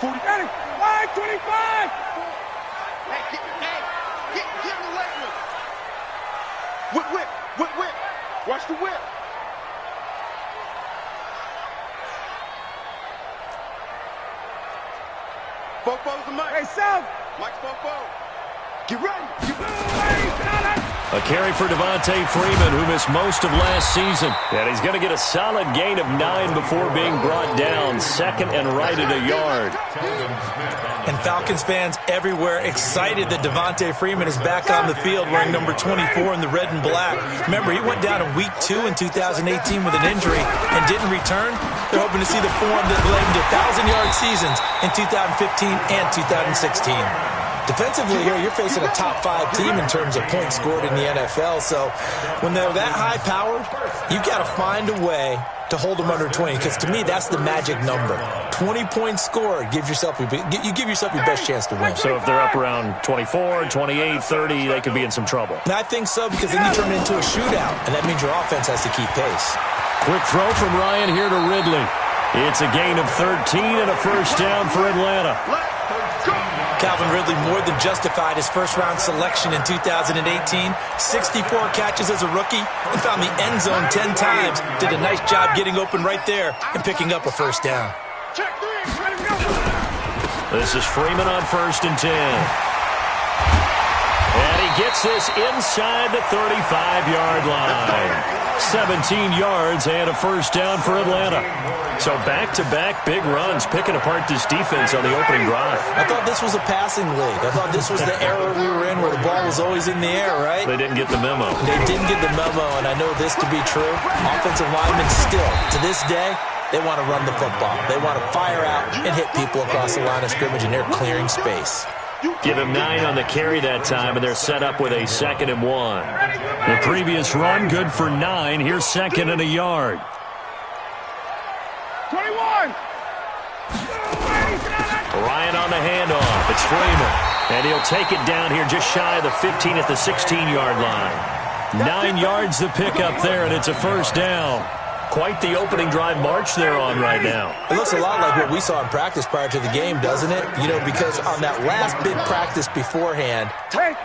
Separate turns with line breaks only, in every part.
40. Line 25. Hey, get in the leg with it. Whip. Watch the whip. Fofo's the mic. Hey, South. Mike's Fofo. Get ready.
A carry for Devontae Freeman, who missed most of last season. And he's going to get a solid gain of 9 before being brought down. Second and right at a yard.
And Falcons fans everywhere excited that Devontae Freeman is back on the field wearing number 24 in the red and black. Remember, he went down in week 2 in 2018 with an injury and didn't return. They're hoping to see the form that led him to 1,000-yard seasons in 2015 and 2016. Defensively here, you're facing a top-5 team in terms of points scored in the NFL. So when they're that high-powered, you've got to find a way to hold them under 20, because to me, that's the magic number. 20 points scored, you give yourself your best chance to win.
So if they're up around 24, 28, 30, they could be in some trouble.
And I think so, because then you turn it into a shootout, and that means your offense has to keep pace.
Quick throw from Ryan here to Ridley. It's a gain of 13 and a first down for Atlanta.
Calvin Ridley more than justified his first-round selection in 2018. 64 catches as a rookie and found the end zone 10 times. Did a nice job getting open right there and picking up a first down.
This is Freeman on 1st and 10. And he gets this inside the 35-yard line. 17 yards and a first down for Atlanta. So back-to-back big runs, picking apart this defense on the opening drive.
I thought this was a passing league. I thought this was the era we were in where the ball was always in the air, right?
They didn't get the memo.
They didn't get the memo, and I know this to be true. Offensive linemen still, to this day, they want to run the football. They want to fire out and hit people across the line of scrimmage, and they're clearing space.
Give him 9 on the carry that time, and they're set up with a 2nd and 1. The previous run, good for 9. Here's 2nd and a yard.
21.
Ryan on the handoff. It's Freeman. And he'll take it down here just shy of the 15 at the 16-yard line. 9 yards to pick up there, and it's a first down. Quite the opening drive march they're on right now.
It looks a lot like what we saw in practice prior to the game, doesn't it? You know, because on that last big practice beforehand,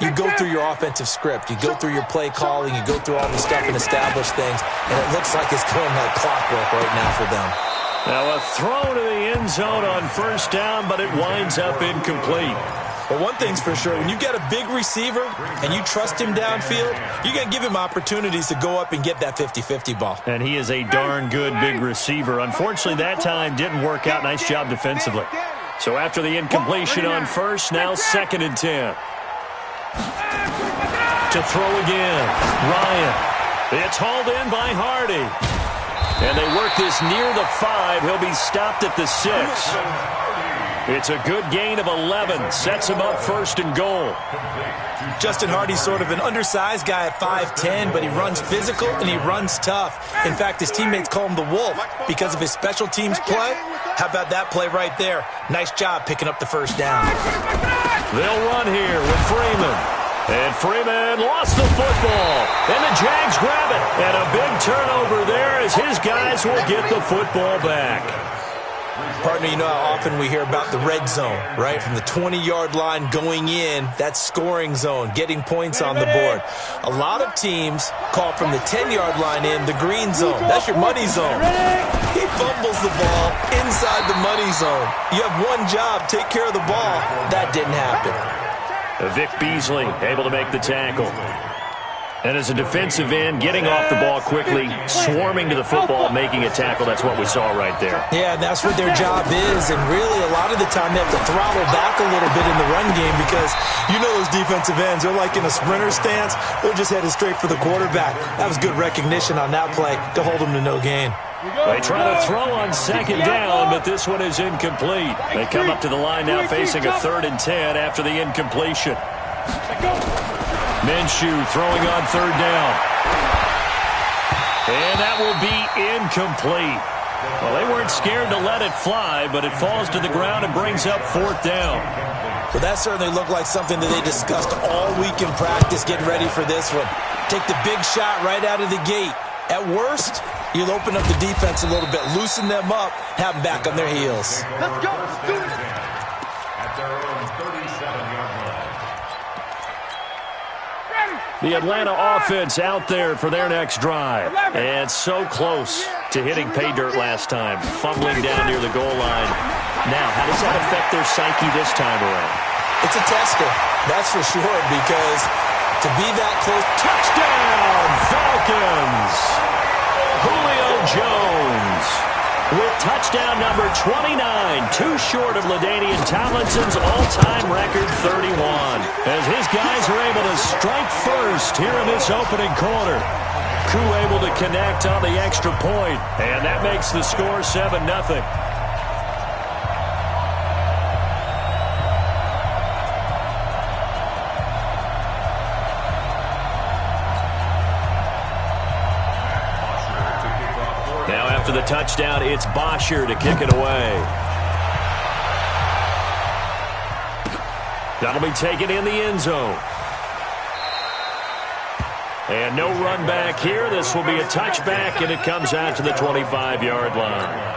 you go through your offensive script. You go through your play calling. You go through all the stuff and establish things. And it looks like it's going like clockwork right now for them.
Now a throw to the end zone on first down, but it winds up incomplete.
But one thing's for sure, when you got a big receiver and you trust him downfield, you're going to give him opportunities to go up and get that 50-50 ball.
And he is a darn good big receiver. Unfortunately, that time didn't work out. Nice job defensively. So after the incompletion on first, now 2nd and 10. To throw again, Ryan. It's hauled in by Hardy. And they work this near the 5. He'll be stopped at the 6. It's a good gain of 11. Sets him up 1st and goal.
Justin Hardy's sort of an undersized guy at 5'10", but he runs physical and he runs tough. In fact, his teammates call him the Wolf because of his special teams play. How about that play right there? Nice job picking up the first down.
They'll run here with Freeman. And Freeman lost the football. And the Jags grab it. And a big turnover there as his guys will get the football back.
Partner, you know how often we hear about the red zone, right? From the 20-yard line going in, that's scoring zone, getting points on the board. A lot of teams call from the 10-yard line in the green zone. That's your money zone. He fumbles the ball inside the money zone. You have one job, take care of the ball. That didn't happen.
Vic Beasley able to make the tackle. And as a defensive end, getting off the ball quickly, swarming to the football, making a tackle, that's what we saw right there.
Yeah, and that's what their job is. And really, a lot of the time, they have to throttle back a little bit in the run game because you know those defensive ends, they're like in a sprinter stance. They're just headed straight for the quarterback. That was good recognition on that play to hold them to no gain.
They try to throw on 2nd down, but this one is incomplete. They come up to the line now facing a 3rd and 10 after the incompletion. Minshew throwing on 3rd down. And that will be incomplete. Well, they weren't scared to let it fly, but it falls to the ground and brings up 4th down.
Well, that certainly looked like something that they discussed all week in practice, getting ready for this one. Take the big shot right out of the gate. At worst, you'll open up the defense a little bit, loosen them up, have them back on their heels.
Let's go.
The Atlanta offense out there for their next drive. And so close to hitting pay dirt last time, fumbling down near the goal line. Now, how does that affect their psyche this time around?
It's a tester, that's for sure, because to be that close.
Touchdown, Falcons! Julio Jones with touchdown number 29, too short of LaDainian Tomlinson's all-time record 31. As his guys are able to strike first here in this opening quarter. Koo able to connect on the extra point, and that makes the score 7-0. Now after the touchdown, it's Bosher to kick it away. That'll be taken in the end zone. And no run back here. This will be a touchback, and it comes out to the 25-yard line.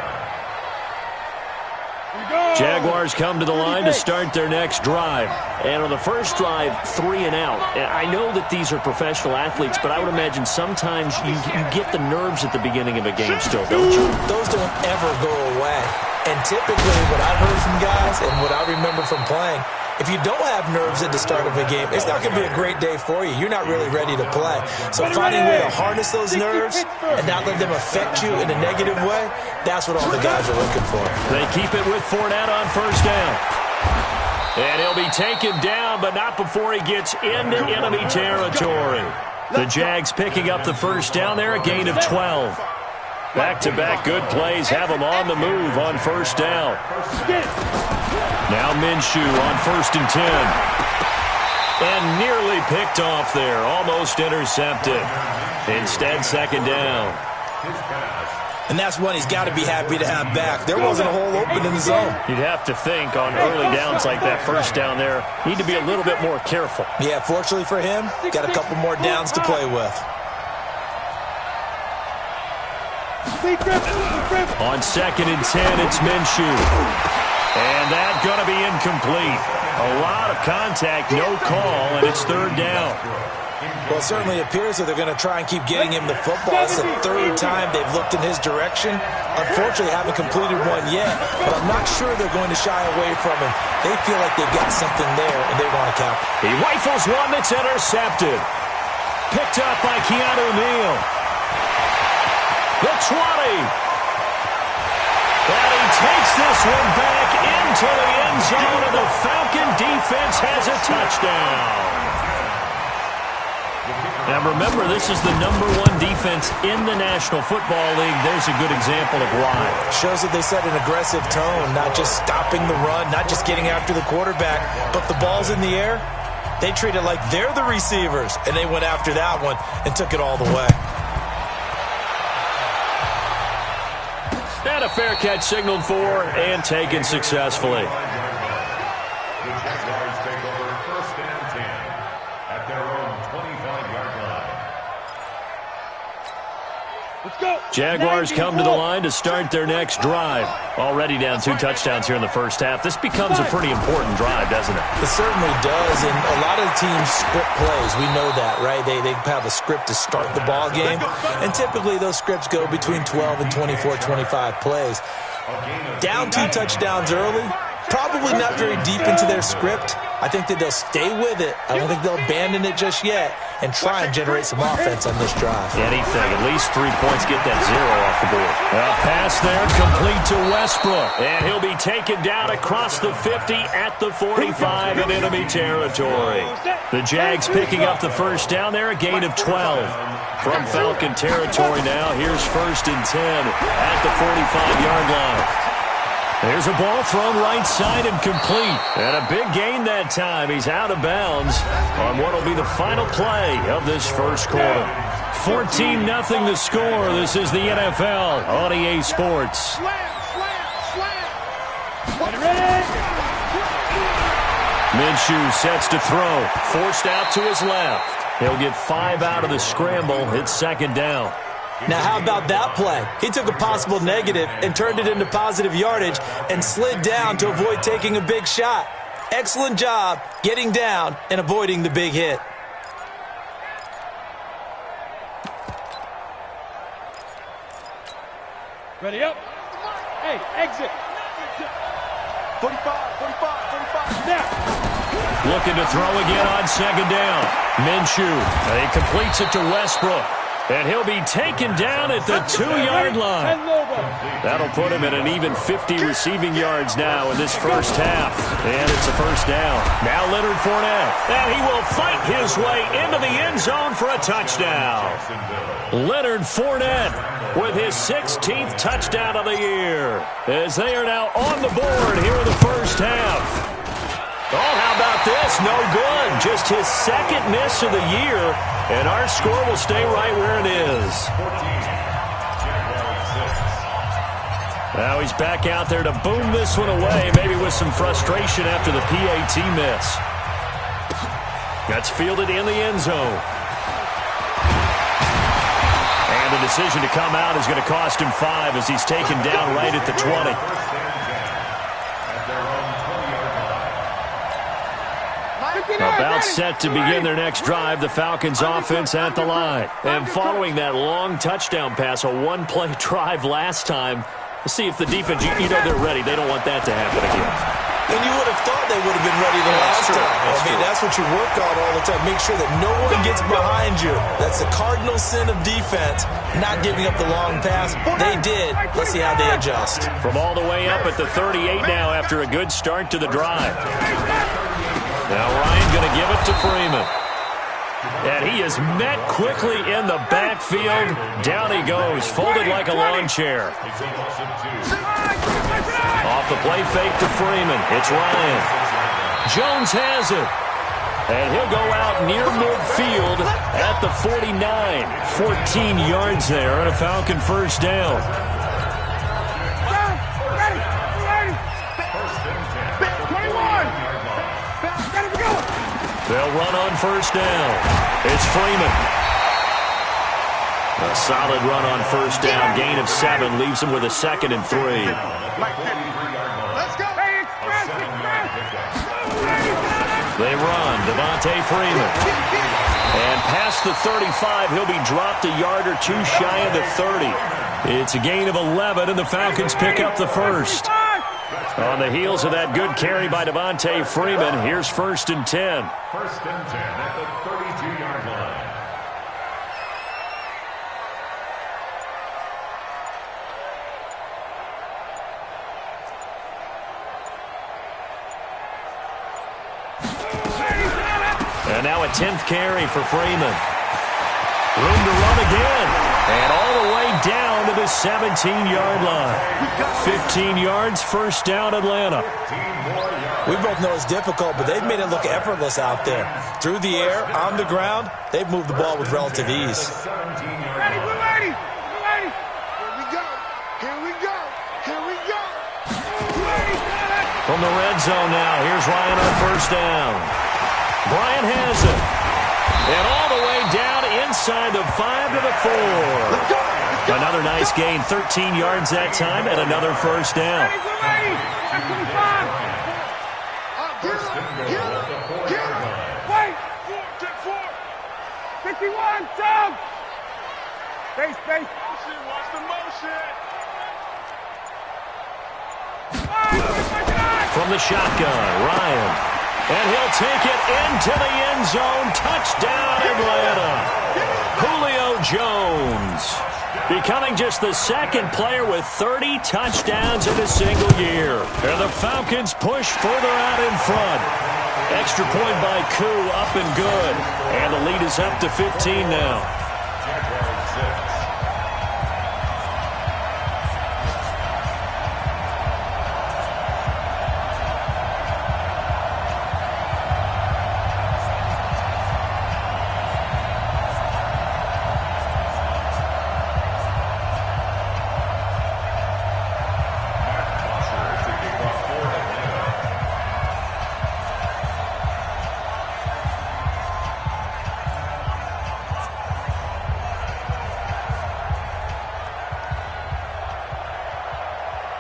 Jaguars come to the line to start their next drive. And on the first drive, 3 and out. And I know that these are professional athletes, but I would imagine sometimes you get the nerves at the beginning of a game still, don't you?
Those don't ever go away. And typically what I've heard from guys and what I remember from playing, if you don't have nerves at the start of a game, it's not going to be a great day for you. You're not really ready to play. So finding a way to harness those nerves and not let them affect you in a negative way, that's what all the guys are looking for.
They keep it with Fournette on first down. And he'll be taken down, but not before he gets into enemy territory. The Jags picking up the first down there, a gain of 12. Back-to-back good plays have them on the move on first down. Now Minshew on 1st and 10. And nearly picked off there, almost intercepted. Instead, 2nd down.
And that's one he's got to be happy to have back. There wasn't a hole open in the zone.
You'd have to think on early downs like that first down there, need to be a little bit more careful.
Yeah, fortunately for him, got a couple more downs to play with.
On 2nd and 10, it's Minshew. And that's going to be incomplete. A lot of contact, no call, and it's 3rd down.
Well, it certainly appears that they're going to try and keep getting him the football. It's the 3rd time they've looked in his direction. Unfortunately, haven't completed one yet, but I'm not sure they're going to shy away from him. They feel like they've got something there, and they want to count.
He rifles one that's intercepted. Picked up by Keanu Neal. The 20. And he takes this one back into the end zone, and the Falcon defense has a touchdown. Now remember, this is the #1 defense in the National Football League. There's a good example of why.
Shows that they set an aggressive tone, not just stopping the run, not just getting after the quarterback, but the ball's in the air. They treat it like they're the receivers, and they went after that one and took it all the way.
And a fair catch signaled for and taken successfully.
The Jaguars take over 1st and 10 at their own 25-yard line.
Let's go.
Jaguars come to the line to start their next drive. Already down 2 touchdowns here in the first half. This becomes a pretty important drive, doesn't it?
It certainly does, and a lot of the teams script plays. We know that, right? They have a script to start the ball game, and typically those scripts go between 12 and 24, 25 plays. Down 2 touchdowns early, probably not very deep into their script. I think that they'll stay with it. I don't think they'll abandon it just yet and try and generate some offense on this drive.
Anything. At least 3 points, get that 0 off the board. A pass there, complete to Westbrook. And he'll be taken down across the 50 at the 45 in enemy territory. The Jags picking up the first down there, a gain of 12. From Falcon territory now, here's 1st and 10 at the 45-yard line. There's a ball thrown right side and complete. And a big gain that time. He's out of bounds on what will be the final play of this first quarter. 14-0 the score. This is the NFL on EA Sports. Minshew sets to throw. Forced out to his left. He'll get 5 out of the scramble. It's 2nd down.
Now, how about that play? He took a possible negative and turned it into positive yardage and slid down to avoid taking a big shot. Excellent job getting down and avoiding the big hit.
Ready up. Hey, exit. 45. Now.
Looking to throw again on second down. Minshew. He completes it to Westbrook. And he'll be taken down at the 2-yard line. That'll put him at an even 50 receiving yards now in this first half. And it's a first down. Now Leonard Fournette. And he will fight his way into the end zone for a touchdown. Leonard Fournette with his 16th touchdown of the year. As they are now on the board here in the first half. Oh, how about this? No good. Just his second miss of the year. And our score will stay right where it is. Now he's back out there to boom this one away, maybe with some frustration after the PAT miss. That's fielded in the end zone. And the decision to come out is going to cost him 5 as he's taken down right at the 20. About set to begin their next drive, the Falcons offense at the line. And following that long touchdown pass, a one-play drive last time, let's see if the defense, you know they're ready. They don't want that to happen again.
And you would have thought they would have been ready the last time. That's what you work on all the time. Make sure that no one gets behind you. That's the cardinal sin of defense, not giving up the long pass. They did. Let's see how they adjust.
From all the way up at the 38 now after a good start to the drive. Now Ryan going to give it to Freeman. And he is met quickly in the backfield. Down he goes, folded like a lawn chair. Off the play fake to Freeman. It's Ryan. Jones has it. And he'll go out near midfield at the 49. 14 yards there and a Falcon first down. They'll run on first down. It's Freeman. A solid run on first down. Gain of 7 leaves him with a 2nd and 3.
Let's go.
They run. Devontae Freeman. And past the 35, he'll be dropped a yard or 2 shy of the 30. It's a gain of 11, and the Falcons pick up the first. On the heels of that good carry by Devontae Freeman, here's 1st and 10.
1st and 10 at the 32-yard line.
And now a 10th carry for Freeman. Room to run again. And all the way down to the 17-yard line. 15 yards, first down, Atlanta.
We both know it's difficult, but they've made it look effortless out there. Through the air, on the ground, they've moved the ball with relative ease.
Ready, we're ready. We're ready. Here we go.
From the red zone now, here's Ryan on first down. Bryant has it. And all the way down inside the 5 to the 4. Another nice gain, 13 yards that time, and another first down.
Wait! 51, Tom! Face. Watch the motion.
From the shotgun, Ryan. And he'll take it into the end zone. Touchdown, Atlanta. Julio Jones. Becoming just the 2nd player with 30 touchdowns in a single year. And the Falcons push further out in front. Extra point by Koo, up and good. And the lead is up to 15 now.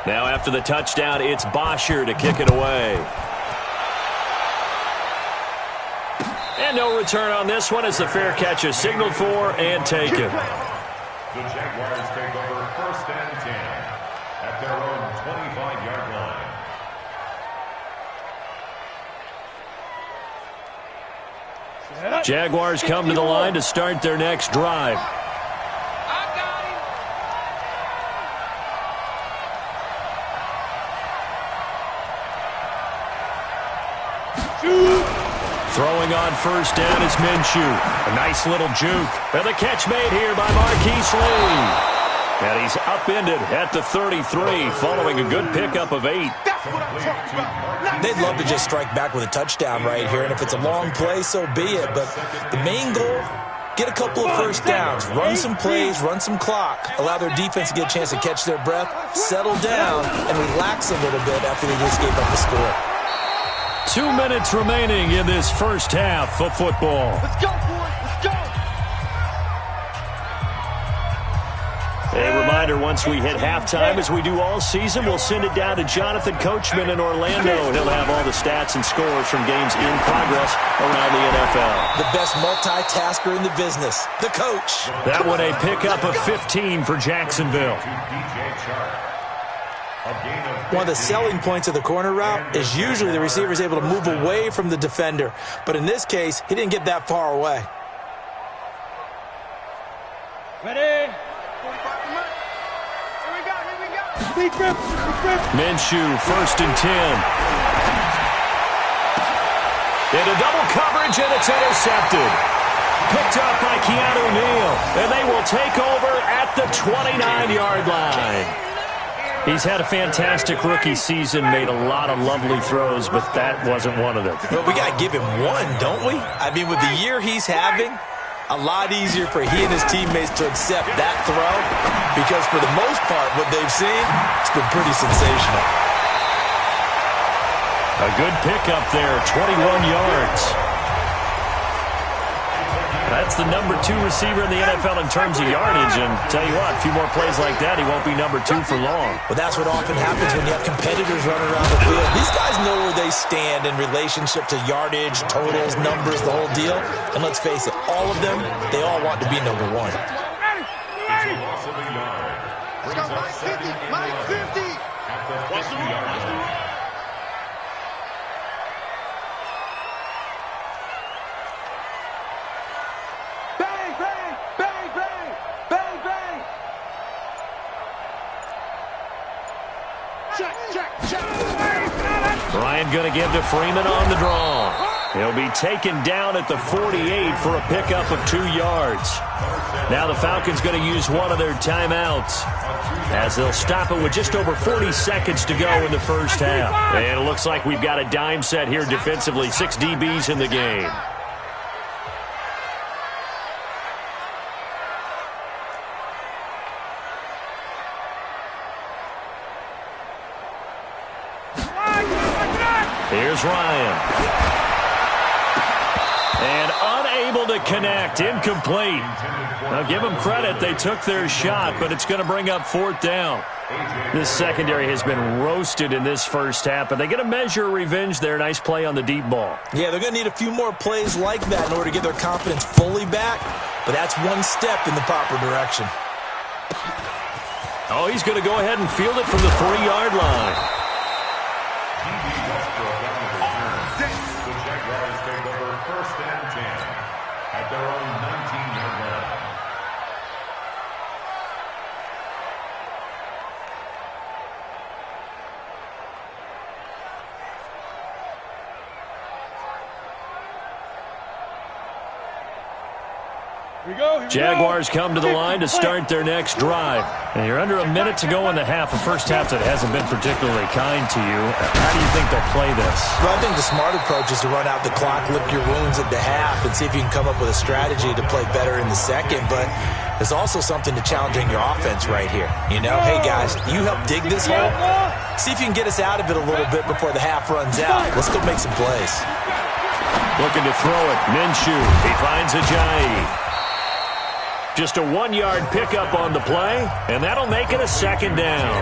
Now after the touchdown, it's Bosher to kick it away. And no return on this one as the fair catch is signaled for and taken.
The Jaguars take over 1st and 10.
Jaguars come to the line to start their next drive. Throwing on first down is Minshew. A nice little juke. And the catch made here by Marquise Lee. And he's upended at the 33 following a good pickup of 8.
They'd love to just strike back with a touchdown right here, and if it's a long play, so be it. But the main goal, get a couple of first downs, run some plays, run some clock, allow their defense to get a chance to catch their breath, settle down, and relax a little bit after they just gave up the score.
2 minutes remaining in this first half of football.
Let's go, boys. Let's go.
A reminder, once we hit halftime, as we do all season, we'll send it down to Jonathan Coachman in Orlando, and he'll have all the stats and scores from games in progress around the NFL.
The best multitasker in the business, the coach.
That one a pickup of 15 for Jacksonville.
One of the selling points of the corner route is usually the receiver is able to move away from the defender. But in this case, he didn't get that far away.
Ready?
Minshew, 1st and 10. Into double coverage, and it's intercepted. Picked up by Keanu Neal, and they will take over at the 29-yard line. He's had a fantastic rookie season, made a lot of lovely throws, but that wasn't one of them.
Well, we got to give him one, don't we? I mean, with the year he's having, a lot easier for he and his teammates to accept that throw because for the most part, what they've seen, it's been pretty sensational.
A good pickup there, 21 yards. That's the number 2 receiver in the NFL in terms of yardage, and tell you what, a few more plays like that, he won't be number 2 for long.
Well, that's what often happens when you have competitors running around the field. These guys know where they stand in relationship to yardage, totals, numbers, the whole deal. And let's face it, all of them, they all want to be number 1.
Let's go, Mike 50, Mike 50. Watch the run, watch the run. Bang, bang, bang, bang, bang, bang. Check, check, check.
Bryant going to give to Freeman on the draw. He'll be taken down at the 48 for a pickup of 2 yards. Now the Falcons going to use one of their timeouts as they'll stop it with just over 40 seconds to go in the first half. And it looks like we've got a dime set here defensively. 6 DBs in the game. Here's Ryan. And unable to connect. Incomplete. Now, give them credit. They took their shot, but it's going to bring up 4th down. This secondary has been roasted in this first half, but they get a measure of revenge there. Nice play on the deep ball.
Yeah, they're going to need a few more plays like that in order to get their confidence fully back, but that's one step in the proper direction.
Oh, he's going to go ahead and field it from the 3-yard line.
At their own 19-yard line.
Jaguars come to the line to start their next drive. And you're under a minute to go in the half. A first half that hasn't been particularly kind to you. How do you think they'll play this?
Well, I think the smart approach is to run out the clock, lick your wounds at the half, and see if you can come up with a strategy to play better in the second. But there's also something to challenging your offense right here. You know, hey, guys, you help dig this hole. See if you can get us out of it a little bit before the half runs out. Let's go make some plays.
Looking to throw it. Minshew. He finds Ajayi. Just a 1-yard pickup on the play, and that'll make it a 2nd down.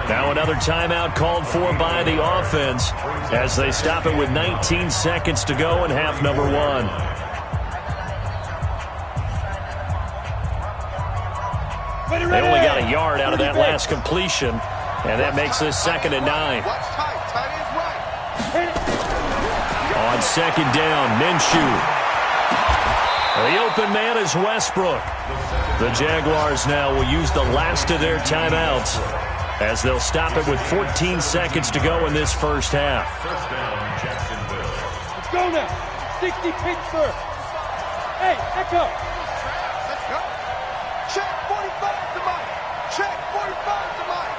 Now another timeout called for by the offense as they stop it with 19 seconds to go in half number 1. They only got a yard out of that last completion, and that makes this 2nd and 9. On 2nd down, Minshew. The open man is Westbrook. The Jaguars now will use the last of their timeouts as they'll stop it with 14 seconds to go in this first half.
First down, Jacksonville.
Let's go now. 60 Pittsburgh. Hey, Echo. Let's go. Check 45 to Mike. Check 45 to Mike.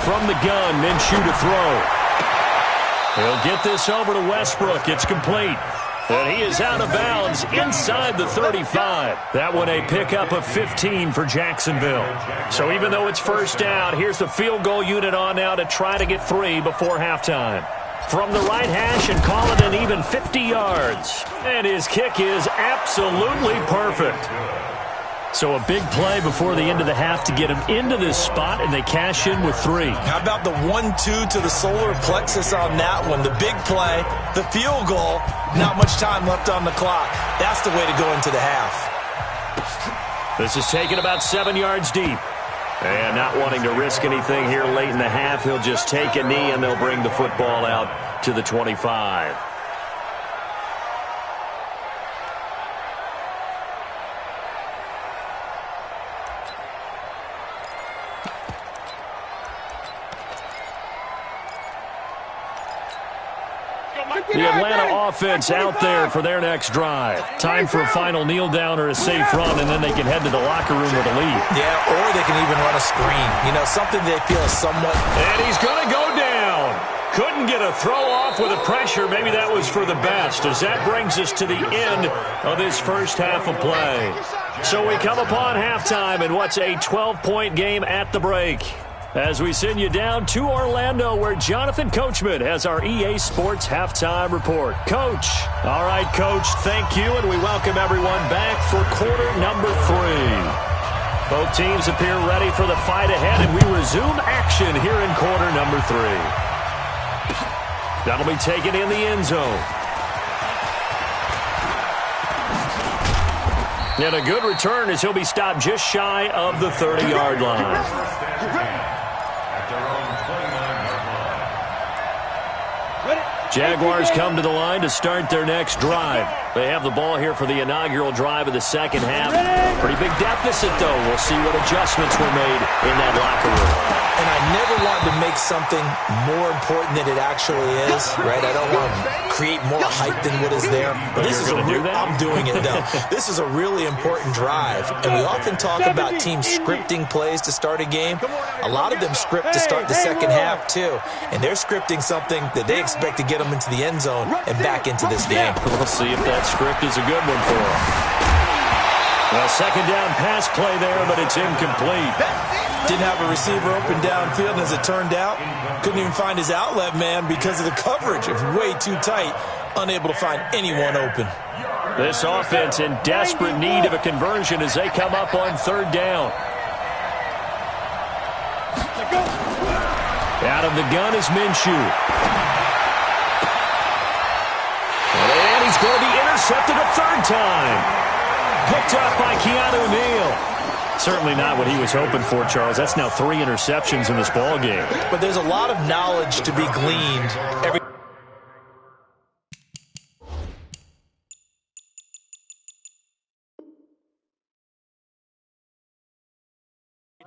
From the gun, Minshew to throw. He'll get this over to Westbrook. It's complete. And he is out of bounds inside the 35. That one a pickup of 15 for Jacksonville. So even though it's first down, here's the field goal unit on now to try to get 3 before halftime. From the right hash and call it an even 50 yards. And his kick is absolutely perfect. So a big play before the end of the half to get him into this spot, and they cash in with 3.
How about the 1-2 to the solar plexus on that one? The big play, the field goal, not much time left on the clock. That's the way to go into the half.
This is taken about 7 yards deep. And not wanting to risk anything here late in the half, he'll just take a knee, and they'll bring the football out to the 25. The Atlanta offense out there for their next drive. Time for a final kneel down or a safe run, and then they can head to the locker room with a lead.
Yeah, or they can even run a screen. You know, something they feel is somewhat...
And he's going to go down. Couldn't get a throw off with the pressure. Maybe that was for the best, as that brings us to the end of this first half of play. So we come upon halftime in what's a 12-point game at the break, as we send you down to Orlando, where Jonathan Coachman has our EA Sports Halftime Report. Coach. All right, Coach, thank you, and we welcome everyone back for quarter number 3. Both teams appear ready for the fight ahead, and we resume action here in quarter number 3. That'll be taken in the end zone. And a good return as he'll be stopped just shy of the 30-yard line. Jaguars come to the line to start their next drive. They have the ball here for the inaugural drive of the second half. Pretty big deficit, though. We'll see what adjustments were made in that locker room.
And I never wanted to make something more important than it actually is, right? I don't want to create more hype than what is there. But this is I'm doing it, though. This is a really important drive. And we often talk about teams scripting plays to start a game. A lot of them script to start the second half, too. And they're scripting something that they expect to get them into the end zone and back into this game.
We'll see if that script is a good one for them. Well, second down pass play there, but it's incomplete.
Didn't have a receiver open downfield, and as it turned out, couldn't even find his outlet man because of the coverage. It was way too tight, unable to find anyone open.
This offense in desperate need of a conversion as they come up on third down. Out of the gun is Minshew. And he's going to be intercepted a third time. Picked up by Keanu Neal. Certainly not what he was hoping for, Charles. That's now 3 interceptions in this ball game.
But there's a lot of knowledge to be gleaned every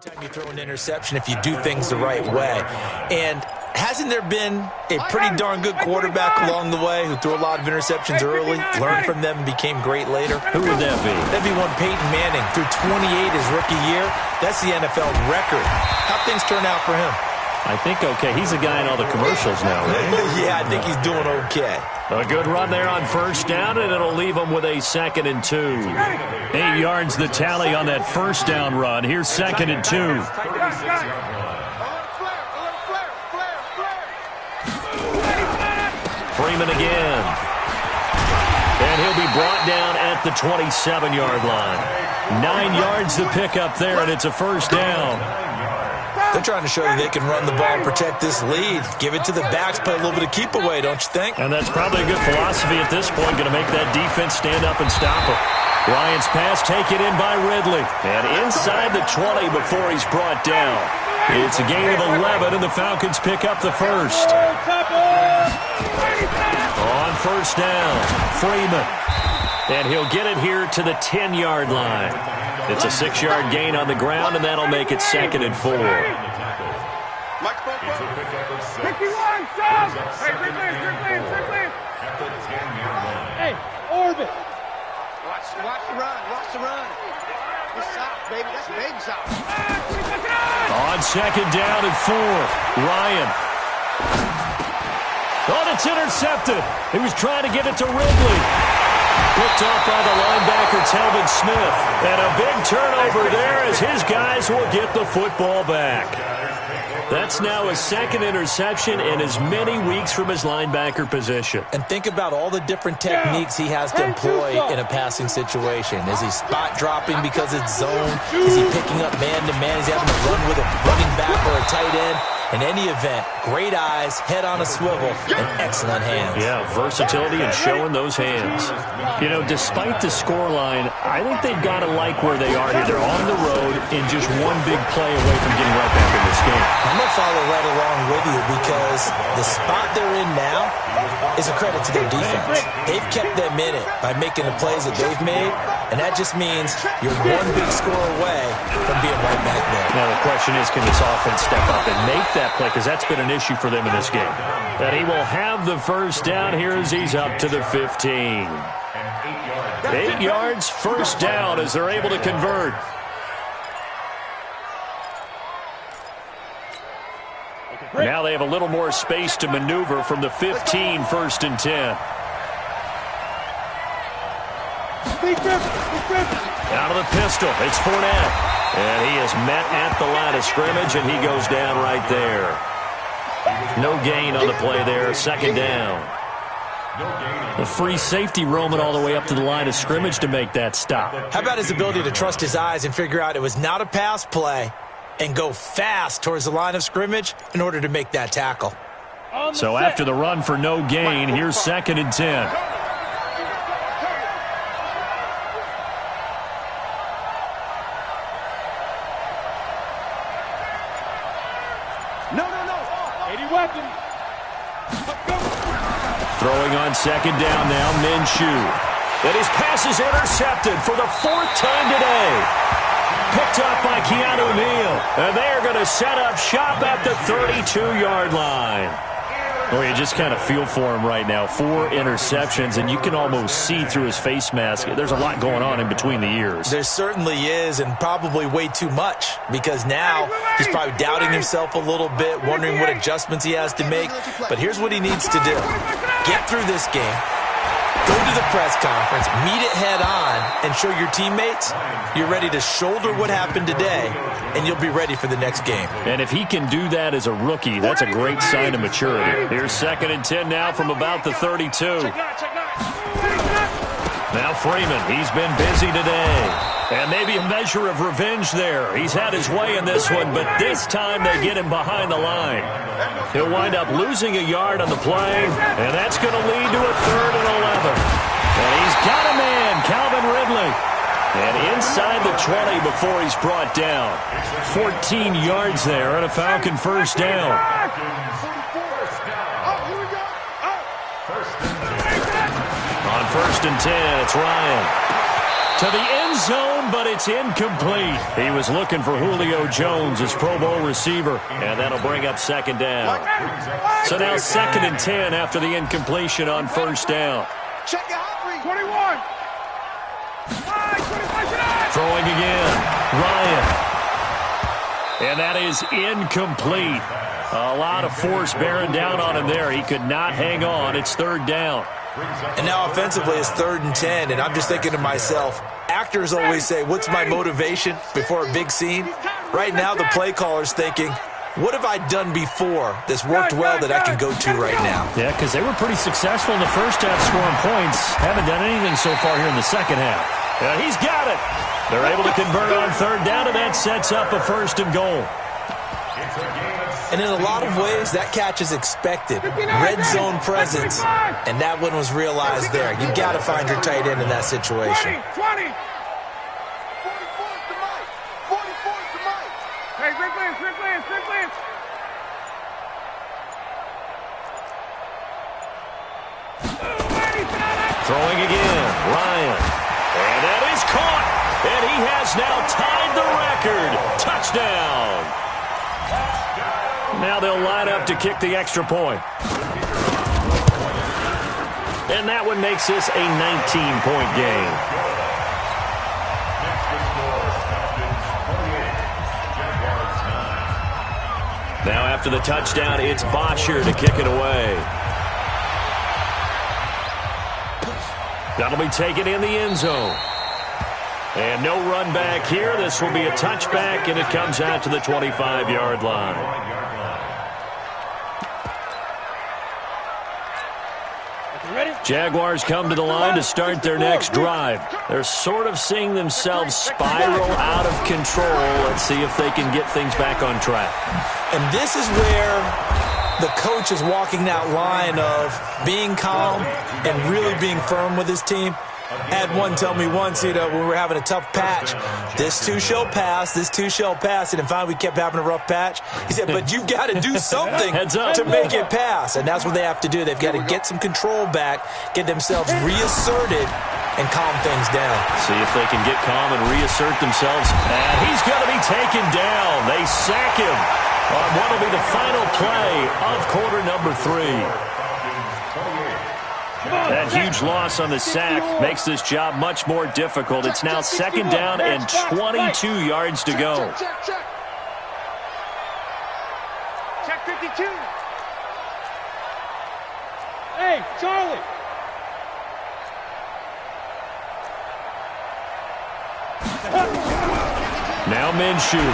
time you throw an interception if you do things the right way. And hasn't there been a pretty darn good quarterback along the way who threw a lot of interceptions early, learned from them, and became great later?
Who would that be?
That'd be one Peyton Manning. Threw 28 his rookie year. That's the NFL record. How'd things turn out for him?
I think okay. He's a guy in all the commercials now, right?
Yeah, I think he's doing okay.
A good run there on first down, and it'll leave him with a 2nd and 2. 8 yards the tally on that first down run. Here's 2nd and 2. Freeman again. And he'll be brought down at the 27-yard line. 9 yards to pick up there, and it's a first down.
They're trying to show you they can run the ball and protect this lead. Give it to the backs, play a little bit of keep away, don't you think?
And that's probably a good philosophy at this point, going to make that defense stand up and stop him. Ryan's pass taken in by Ridley. And inside the 20 before he's brought down. It's a gain of 11, and the Falcons pick up the first. On first down, Freeman. And he'll get it here to the 10-yard line. It's a 6-yard gain on the ground, and that'll make it 2nd and 4.
51, stop! Hey, Strickland. Hey, orbit.
Watch the run. Watch the run. It's south, baby. That's baby south.
On 2nd down and 4, Ryan. Oh, it's intercepted. He was trying to get it to Ridley. Picked off by the linebacker, Telvin Smith. And a big turnover there as his guys will get the football back. That's now his 2nd interception in as many weeks from his linebacker position.
And think about all the different techniques he has to employ in a passing situation. Is he spot dropping because it's zone? Is he picking up man-to-man? Is he having to run with a running back or a tight end? In any event, great eyes, head on a swivel, and excellent hands.
Yeah, versatility and showing those hands. You know, despite the scoreline, I think they've got to like where they are here. They're on the road and just one big play away from getting right back in this game.
I'm going to follow right along with you because the spot they're in now is a credit to their defense. They've kept them in it by making the plays that they've made, and that just means you're one big score away from being right back there.
Now the question is, can this offense step up and make that play? Because that's been an issue for them in this game. And he will have the first down here as he's up to the 15. 8 yards, first down as they're able to convert. Now they have a little more space to maneuver from the 15, 1st and 10. Out of the pistol, it's Fournette. And he is met at the line of scrimmage, and he goes down right there. No gain on the play there, 2nd down. The free safety roaming all the way up to the line of scrimmage to make that stop.
How about his ability to trust his eyes and figure out it was not a pass play and go fast towards the line of scrimmage in order to make that tackle.
So after the run for no gain, here's 2nd and 10. Throwing on 2nd down now, Minshew. And his pass is intercepted for the 4th time today. Picked up by Keanu Neal. And they're going to set up shop at the 32-yard line. Well, you just kind of feel for him right now. 4 interceptions, and you can almost see through his face mask. There's a lot going on in between the ears.
There certainly is, and probably way too much, because now he's probably doubting himself a little bit, wondering what adjustments he has to make. But here's what he needs to do. Get through this game. Go to the press conference, meet it head on, and show your teammates you're ready to shoulder what happened today, and you'll be ready for the next game.
And if he can do that as a rookie, that's a great sign of maturity. Here's 2nd and 10 now from about the 32. Now Freeman, he's been busy today. And maybe a measure of revenge there. He's had his way in this one, but this time they get him behind the line. He'll wind up losing a yard on the play, and that's going to lead to a 3rd and 11. And he's got a man, Calvin Ridley. And inside the 20 before he's brought down. 14 yards there and a Falcon first down. On 1st and 10, it's Ryan. To the end zone, but it's incomplete. He was looking for Julio Jones, his Pro Bowl receiver, and that'll bring up 2nd down. So now 2nd and 10 after the incompletion on 1st down.
Check it out, 21.
Throwing again, Ryan. And that is incomplete. A lot of force bearing down on him there. He could not hang on. It's 3rd down.
And now offensively it's 3rd and 10, and I'm just thinking to myself, actors always say, what's my motivation before a big scene? Right now the play caller's thinking, what have I done before that's worked well that I can go to right now?
Yeah, because they were pretty successful in the first half scoring points. Haven't done anything so far here in the second half. He's got it. They're able to convert on 3rd down, and that sets up a 1st and goal.
And in a lot of ways, that catch is expected. Red zone presence, and that one was realized there. You've got to find your tight end in that situation.
20. 44's to Mike. Hey, Strickland.
Throwing again, Ryan. has now tied the record. Touchdown. Now they'll line up to kick the extra point. And that one makes this a 19-point game. Now after the touchdown, it's Bosher to kick it away. That'll be taken in the end zone. And no run back here. This will be a touchback, and it comes out to the 25-yard line. Jaguars come to the line to start their next drive. They're sort of seeing themselves spiral out of control. Let's see if they can get things back on track.
And this is where the coach is walking that line of being calm and really being firm with his team. I had one tell me once, when we were having a tough patch, this too shall pass, this too shall pass. And finally we kept having a rough patch. He said, but you've got to do something to make it pass. And that's what they have to do. They've got to get some control back, get themselves reasserted, and calm things down.
See if they can get calm and reassert themselves. And he's going to be taken down. They sack him on what will be the final play of quarter number 3. That huge loss on the sack makes this job much more difficult. It's now second down and 22 yards to go.
Check 52. Hey, Charlie.
Now Minshew.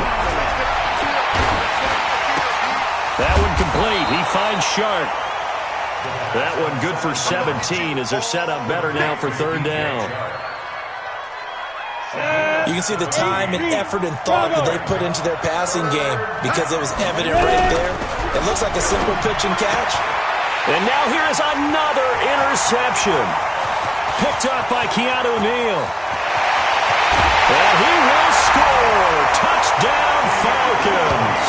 That one complete. He finds Sharp. That one good for 17 as they're set up better now for third down.
You can see the time and effort and thought that they put into their passing game because it was evident right there. It looks like a simple pitch and catch.
And now here is another interception. Picked up by Keanu Neal. And he will score. Touchdown, Falcons.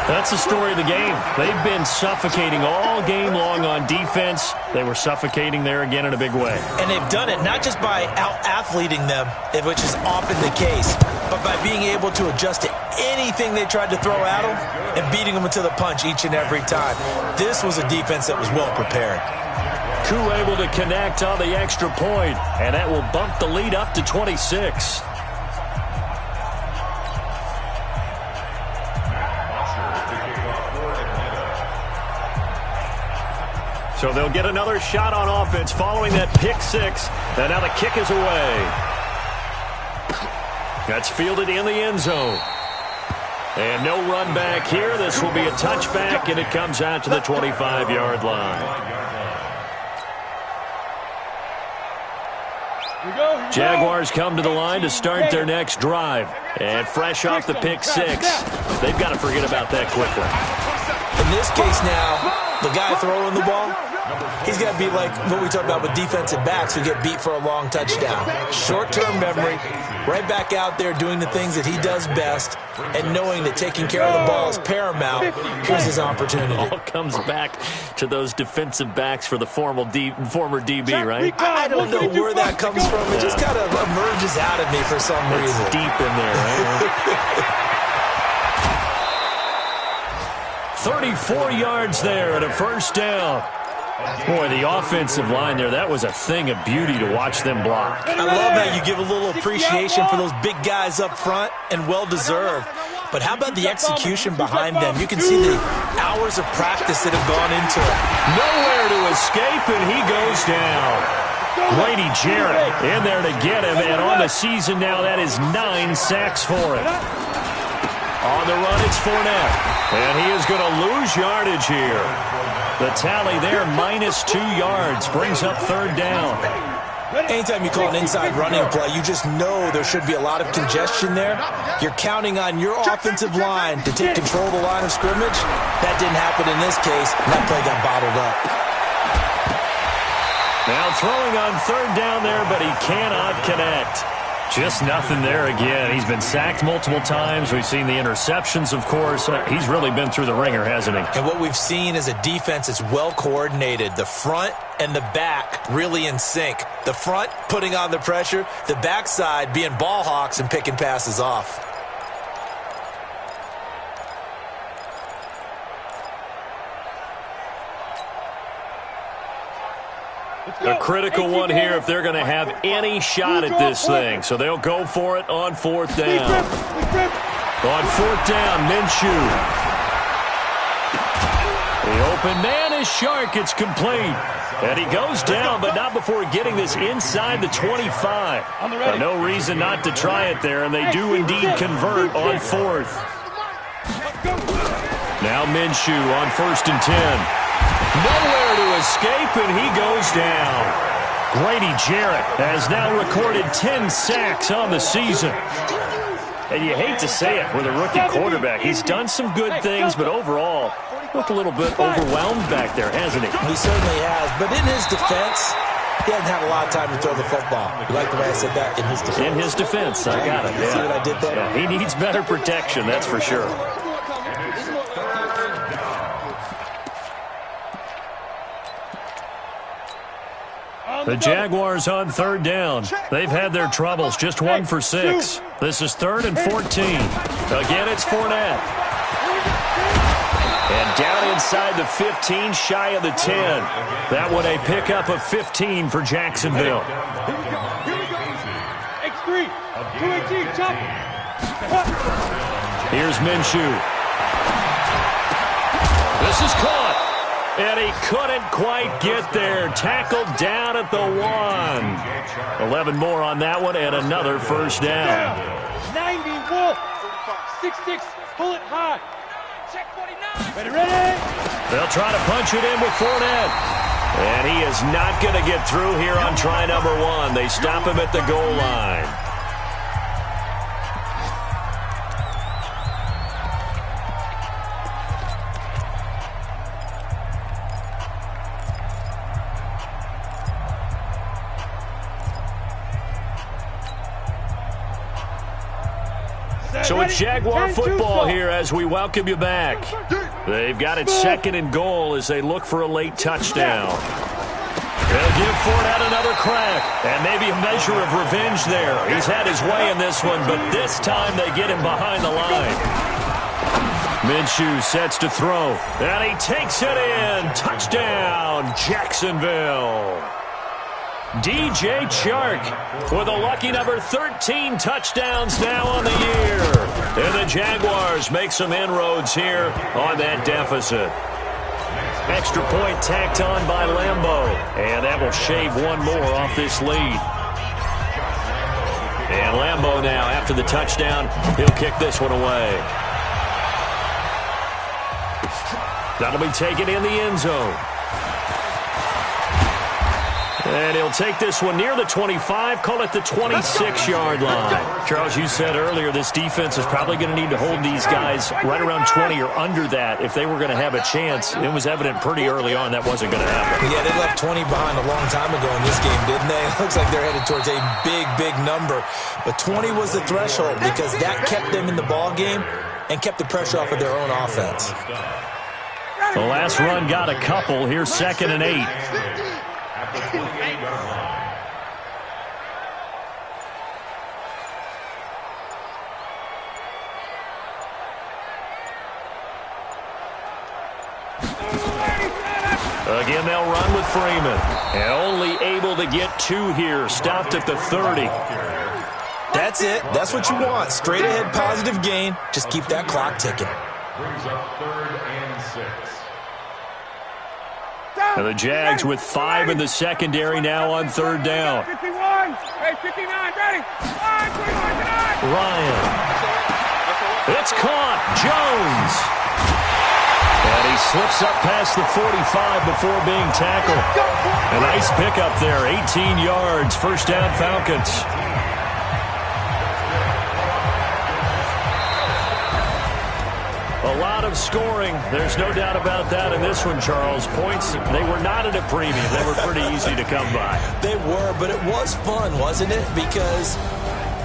That's the story of the game. They've been suffocating all game long on defense. They were suffocating there again in a big way.
And they've done it not just by out-athleting them, which is often the case, but by being able to adjust to anything they tried to throw at them and beating them to the punch each and every time. This was a defense that was well prepared.
Koo able to connect on the extra point, and that will bump the lead up to 26. So they'll get another shot on offense following that pick six. And now the kick is away. That's fielded in the end zone. And no run back here. This will be a touchback, and it comes out to the 25-yard line. Jaguars come to the line to start their next drive. And fresh off the pick six, they've got to forget about that quickly.
In this case now, the guy throwing the ball, he's got to be like what we talk about with defensive backs who get beat for a long touchdown. Short-term memory, right back out there doing the things that he does best, and knowing that taking care of the ball is paramount. Here's his opportunity.
All comes back to those defensive backs for the former DB, right?
I don't know where that comes from. It just kind of emerges out of me for some reason.
It's deep in there, right? 34 yards there and a first down. Boy, the offensive line there, that was a thing of beauty to watch them block.
I love how you give a little appreciation for those big guys up front, and well-deserved. But how about the execution behind them? You can see the hours of practice that have gone into it.
Nowhere to escape, and he goes down. Grady Jarrett in there to get him, and on the season now, that is 9 sacks for him. On the run, it's Fournette, and he is going to lose yardage here. The tally there, -2 yards, brings up third down.
Anytime you call an inside running play, you just know there should be a lot of congestion there. You're counting on your offensive line to take control of the line of scrimmage. That didn't happen in this case, and that play got bottled up.
Now throwing on third down there, but he cannot connect. Just nothing there again. He's been sacked multiple times. We've seen the interceptions, of course. He's really been through the ringer, hasn't he?
And what we've seen is a defense that's well coordinated. The front and the back really in sync. The front putting on the pressure, the backside being ball hawks and picking passes off.
A critical one here if they're going to have any shot at this thing. So they'll go for it on fourth down. On fourth down, Minshew. The open man is Shark. It's complete. And he goes down, but not before getting this inside the 25. No reason not to try it there, and they do indeed convert on fourth. Now Minshew on 1st and 10. Nowhere to escape, and he goes down. Grady Jarrett has now recorded 10 sacks on the season. And you hate to say it with a rookie quarterback. He's done some good things, but overall, looked a little bit overwhelmed back there, hasn't he?
He certainly has, but in his defense, he hasn't had a lot of time to throw the football. You like the way I said that? In his defense.
In his defense, I got it.
See what I did there?
Yeah, he needs better protection, that's for sure. The Jaguars on 3rd down. They've had their troubles, just 1 for 6. This is 3rd and 14. Again, it's Fournette. And down inside the 15, shy of the 10. That one a pickup of 15 for Jacksonville.
X3, 218, chop.
Here's Minshew. This is caught. And he couldn't quite get there. Tackled down at the 1. 11 more on that one and another first down.
90 Wolf. 6'6", pull it high. Check 49. Ready.
They'll try to punch it in with Fournette. And he is not going to get through here on try number 1. They stop him at the goal line. So it's Jaguar football here as we welcome you back. They've got it 2nd and goal as they look for a late touchdown. They'll give Fournette another crack, and maybe a measure of revenge there. He's had his way in this one, but this time they get him behind the line. Minshew sets to throw, and he takes it in. Touchdown, Jacksonville. DJ Chark with a lucky number 13 touchdowns now on the year. And the Jaguars make some inroads here on that deficit. Extra point tacked on by Lambeau. And that will shave one more off this lead. And Lambeau now, after the touchdown, he'll kick this one away. That'll be taken in the end zone. And he'll take this one near the 25, call it the 26-yard line. Charles, you said earlier this defense is probably going to need to hold these guys right around 20 or under that if they were going to have a chance. It was evident pretty early on that wasn't going to happen.
Yeah, they left 20 behind a long time ago in this game, didn't they? It looks like they're headed towards a big, big number. But 20 was the threshold because that kept them in the ball game and kept the pressure off of their own offense.
The last run got a couple. Here's 2nd and 8.
The 28-yard line.
Again, they'll run with Freeman. And only able to get 2 here. Stopped at the 30.
That's it. That's what you want. Straight ahead positive gain. Just keep that clock ticking.
Brings up 3rd and 6.
And the Jags with 5 in the secondary now on 3rd down.
51. Hey, 59, ready.
Ryan. It's caught. Jones. And he slips up past the 45 before being tackled. A nice pickup there. 18 yards. First down, Falcons. A lot of scoring. There's no doubt about that in this one, Charles. Points, they were not at a premium. They were pretty easy to come by.
They were, but it was fun, wasn't it? Because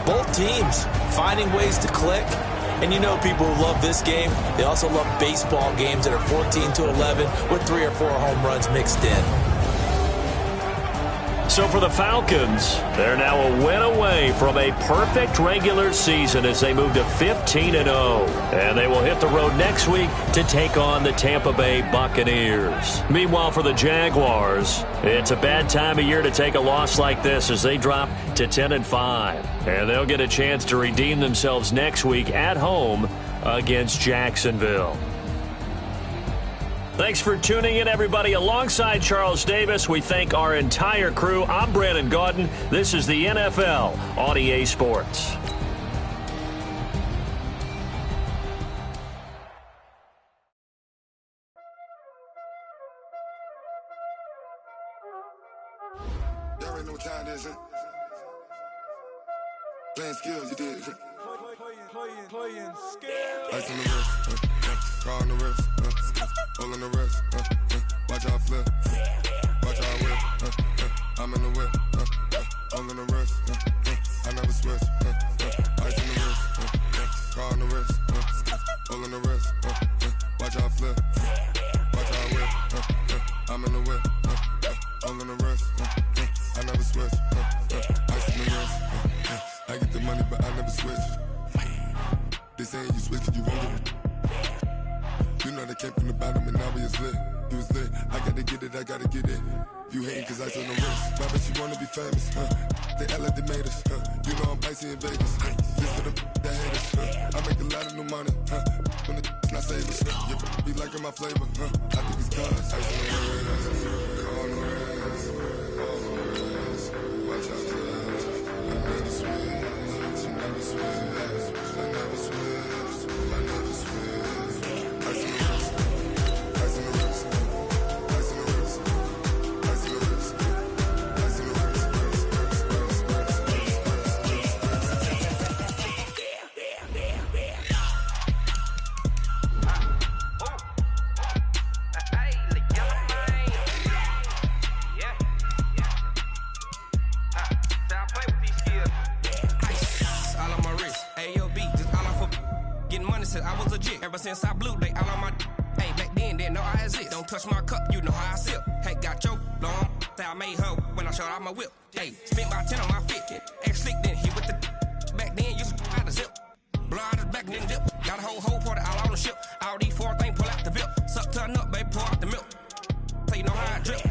Both teams finding ways to click. And you know people who love this game, they also love baseball games that are 14-11 with 3 or 4 home runs mixed in.
So for the Falcons, they're now a win away from a perfect regular season as they move to 15-0. And they will hit the road next week to take on the Tampa Bay Buccaneers. Meanwhile, for the Jaguars, it's a bad time of year to take a loss like this as they drop to 10-5. And they'll get a chance to redeem themselves next week at home against Jacksonville. Thanks for tuning in, everybody. Alongside Charles Davis, we thank our entire crew. I'm Brandon Gaudin. This is the NFL on EA Sports.
Y'all already know what time it is, huh? Playing skills, you did. Playing skills. Ice on the wrist, car on the wrist, hole in the wrist, watch out flip, watch out whip, I'm in the whip, hole in the wrist, I never switch, ice on the wrist, car on the wrist, hole in the wrist, watch out flip, watch out whip, I'm in the whip, hole in the wrist, I never switch, ice on the wrist, I get the money but I never switch. They saying you switch it, you won't get it. You know they came from the bottom and now we is lit. You was lit, I gotta get it, I gotta get it. You hating cause I on the wrist. Why bet you wanna be famous, They act like they made us, You know I'm icy in Vegas, This for the that hate us, I make a lot of new money, When the not save us, You be liking my flavor, I think it's cause ice on the wrist, on the wrist, on the wrist. Watch out, cuz I never switch, I never switch, I never switch, I never switch. Ice on the wrist, ice on the wrist, ice on the wrist, ice on the wrist, ice on the wrist.
I was legit ever since I blew they all on my hey back then didn't know I exist. Don't touch my cup, you know how I sip. Hey, got your long I made her when I showed out my whip. Hey, spent about 10 on my fit. Ex slick then hit with the back then used to out the zip. Blow out his back then dip. Got a whole party all on the ship. All these 4 things pull out the VIP. Suck turn up, baby, pour out the milk. So you know how I drip.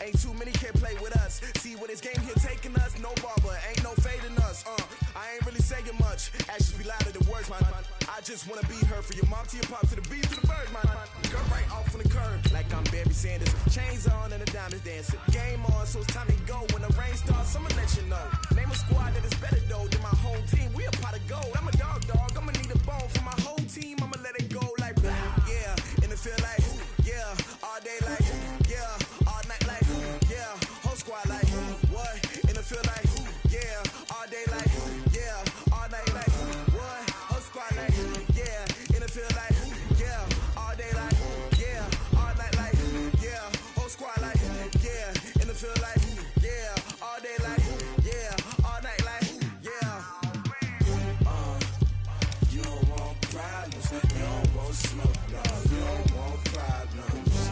Ain't too many scared, play with us. See where this game here taking us. No barber, ain't no fading us. I ain't really saying much. Actions be louder than words, man. I just wanna be heard from your mom to your pop to the beat to the birds, man. Girl right off on the curb, like I'm Barry Sanders. Chains on and the diamonds dancing. Game on, so it's time to go. When the rain starts, I'ma let you know. Name a squad that is better though than my home team. We a pot of gold. I'm a dog. I'ma need a bone for my whole team. I'ma let it go like blah. Yeah, and it feel like yeah, all day like yeah, all night like yeah, whole squad like what? And it feel like yeah, all day like yeah, all night like what? Whole squad like yeah, and it feel like yeah, all day like yeah, all night like yeah, whole squad like yeah, and it feel like yeah, all day like yeah, all night like yeah. You don't want problems, you don't want smoke, no, you don't want problems.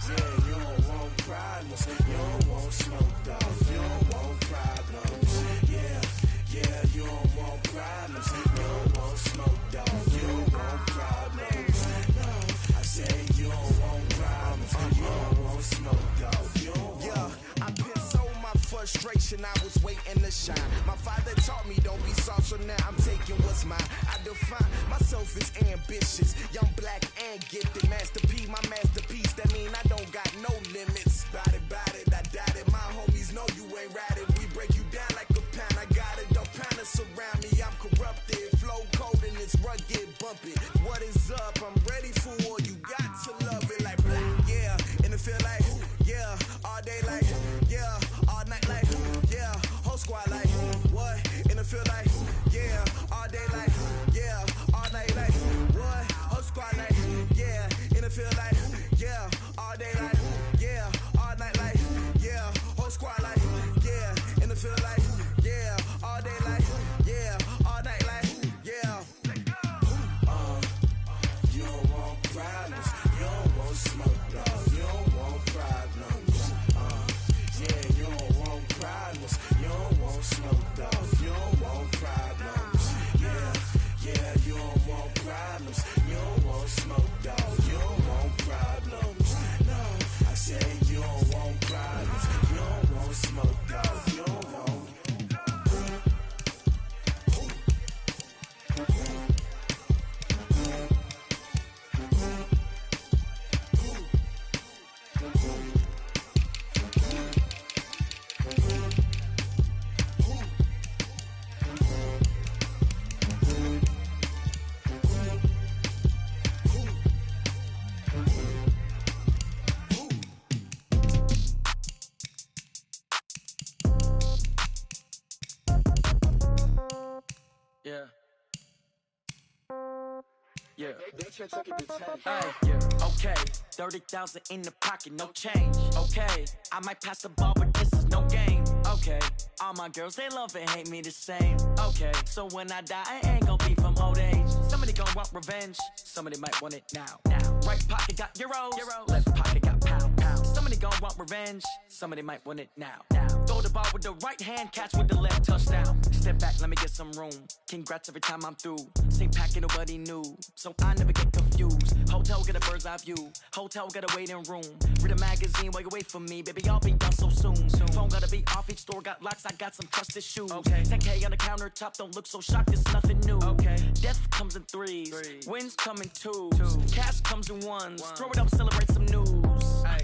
Yeah, you don't want problems, you don't want smoke, dog, you don't want problems. Yeah, you don't want problems, you don't want smoke, dog, you don't want problems. No, I said you don't want problems, you don't want smoke, dog, you don't want. Yeah, I've been so my frustration, I was waiting to shine. My father taught me don't be soft, so now I'm taking what's mine. I define myself as ambitious, young, black, and gifted. Master P, my masterpiece, that mean I don't got no limits. Bout it, I doubt it. My homies know you ain't ratted. We break you down like a pound. I got it, don't pound us around me. I'm corrupted, flow cold and it's rugged, bumpy. What is up? I'm ready for war. You got to love it like blah. Yeah, and it feel like yeah, all day like yeah, all night like yeah, whole squad like what? And it feel like yeah, all day like yeah, all night like what? Whole squad like yeah, and it feel like yeah, all day like yeah, all night like yeah, whole squad like yeah, and it feel like yeah, all day like yeah, all night like yeah. You don't want problems, you don't want smoke, dog, you don't want problems. Yeah, you don't want problems, you don't want smoke, dog, you don't want problems. Yeah, you don't want problems, you don't want smoke, dog, you don't want problems. No, I said you don't want problems, you don't want smoke, dog, you don't want.
Yeah. Yeah. Okay. 30,000 in the pocket, no change. Okay. I might pass the ball, but this is no game. Okay. All my girls, they love and hate me the same. Okay. So when I die, I ain't gonna be from old age. Somebody gon' want revenge. Somebody might want it now. Right pocket got euros. Left pocket got pound. Somebody gon' want revenge. Somebody might want it now. Throw the ball with the right hand, catch with the left, touchdown. Step back, let me get some room. Congrats every time I'm through. Same packet, nobody knew, so I never get confused. Hotel get a bird's eye view. Hotel get a waiting room. Read a magazine while you wait for me, baby. I'll be done so soon. Phone gotta be off, each store got locks. I got some trusted shoes. Okay. 10K on the countertop, don't look so shocked. It's nothing new. Okay. Death comes in threes. Wins come in twos. Cash comes in ones. Throw it up, celebrate some news. Ay.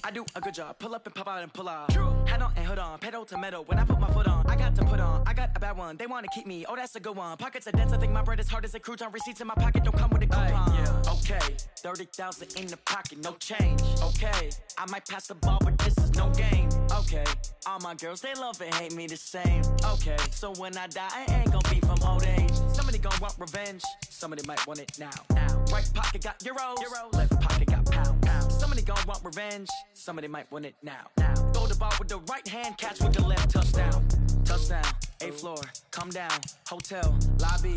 I do a good job, pull up and pop out and pull out. Head on and hood on, pedal to metal. When I put my foot on, I got to put on. I got a bad one, they wanna keep me. Oh, that's a good one. Pockets are dense, I think my bread is hard as a crouton. Receipts in my pocket don't come with a coupon. Okay, 30,000 in the pocket, no change. Okay, I might pass the ball, but this is no game. Okay, all my girls, they love and hate me the same. Okay, so when I die, I ain't gonna be from old age. Somebody gon' want revenge, somebody might want it now. Right pocket got euros. Left pocket got pound. Somebody gon' want revenge, somebody might want it now. Throw the ball with the right hand, catch with the left, touchdown. Touchdown, 8th floor, come down, hotel, lobby.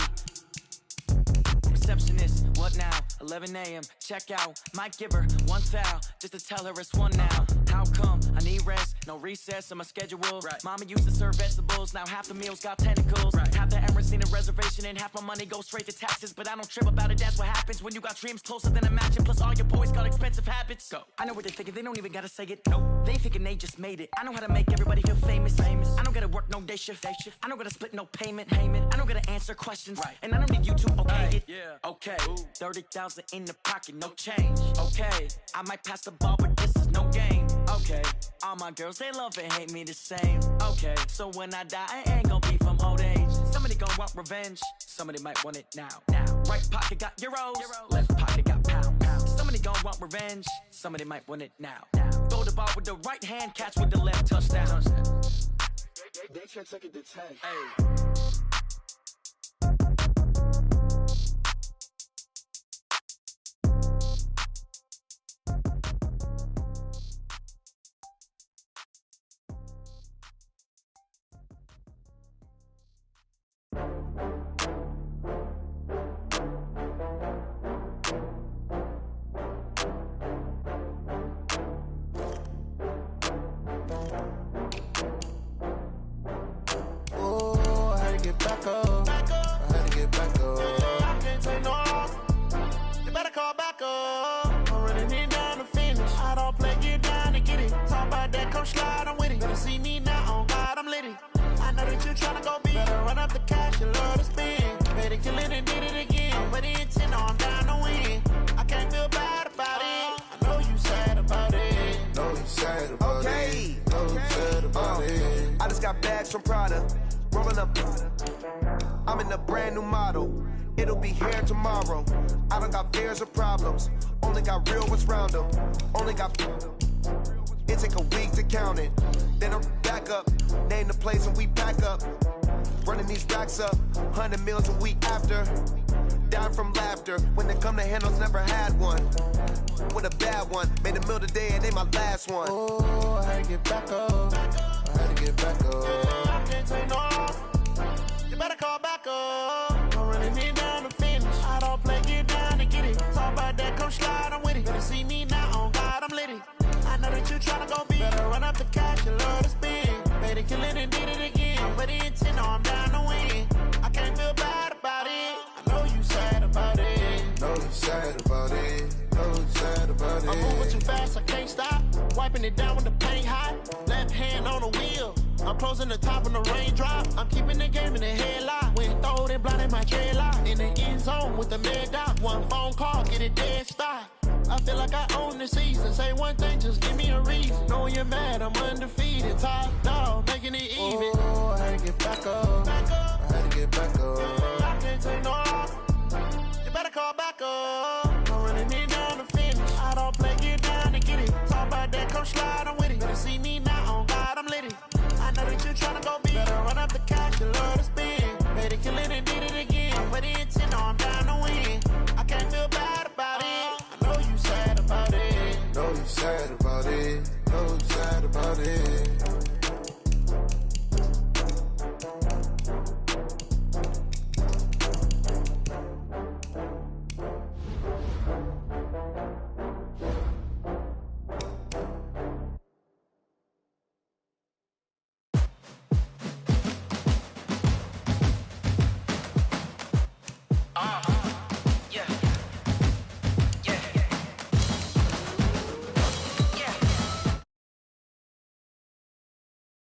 Receptionist, what now? 11 a.m., check out. Might give her one foul, just to tell her it's one now. How come? I need rest, No recess in my schedule. Right. Mama used to serve vegetables, now half the meals got tentacles. Right. Half the Emirates need a reservation and half my money goes straight to taxes. But I don't trip about it, that's what happens when you got dreams closer than a match. And plus all your boys got expensive habits. Go. I know what they're thinking, they don't even gotta say it. Nope. They thinking they just made it. I know how to make everybody feel famous. I don't gotta work no day shift. I don't gotta split no payment. I don't gotta answer questions. Right. And I don't need you to okay it. Yeah. Okay. Ooh. 30,000 in the pocket, no change. Okay. I might pass the ball, but this is no game. Okay. All my girls, they love and hate me the same. Okay. So when I die, I ain't gonna be from old age. Somebody gon' want revenge. Somebody might want it now. Right pocket got euros. Left pocket got pounds. Somebody gon' want revenge. Somebody might want it now. Throw the ball with the right hand, catch with the left, touchdown.
They can't take it to 10.
Hey.
From Prada, rolling up. I'm in a brand new model. It'll be here tomorrow. I don't got fears or problems. Only got real ones round them. Only got. It take a week to count it. Then I'm back up. Name the place and we pack up. Running these racks up. 100 meals a week after. Down from laughter. When they come to handles, never had one. With a bad one. Made a meal today and they my last one.
Oh, I had to get back up. I had to get back up. I can't take no off. You better call back up. I'm running it down to finish. I don't play, get down to get it. Talk about that, come slide, I'm with it. Better see me now, on God, I'm lit it. I know that you tryna go big. Better run up the cash, you love to spend. Made it, kill it, and did it again. But the intent, no, I'm down to win. I can't feel bad about it. I know you sad about it.
Know you sad about it. Know you sad about it.
I'm moving too fast, I can't stop. Wiping it down with the paint hot. Left hand on the wheel. I'm closing the top when the raindrop. I'm keeping the game in the headlock. When throwed and blinded my dreadlock. In the end zone with the mad dot. One phone call, get it dead stop. I feel like I own the season. Say one thing, just give me a reason. Knowing you're mad, I'm undefeated. Top dog, making it even.
Oh, I had to get back up. I had to get back up.
I can't take no off. You better call back up. I'm running it down to finish. I don't play, get down to get it. Talk about that, come slide, I'm with it. Better see me now, on God, I'm lit it. I know that you tryna go big. Better run up the cash, you love to spend. Made it, kill it, and did it again. But the intent, no, I'm down to win. I can't feel bad about it. I know you sad about it.
Know you sad about it. Know you sad about it.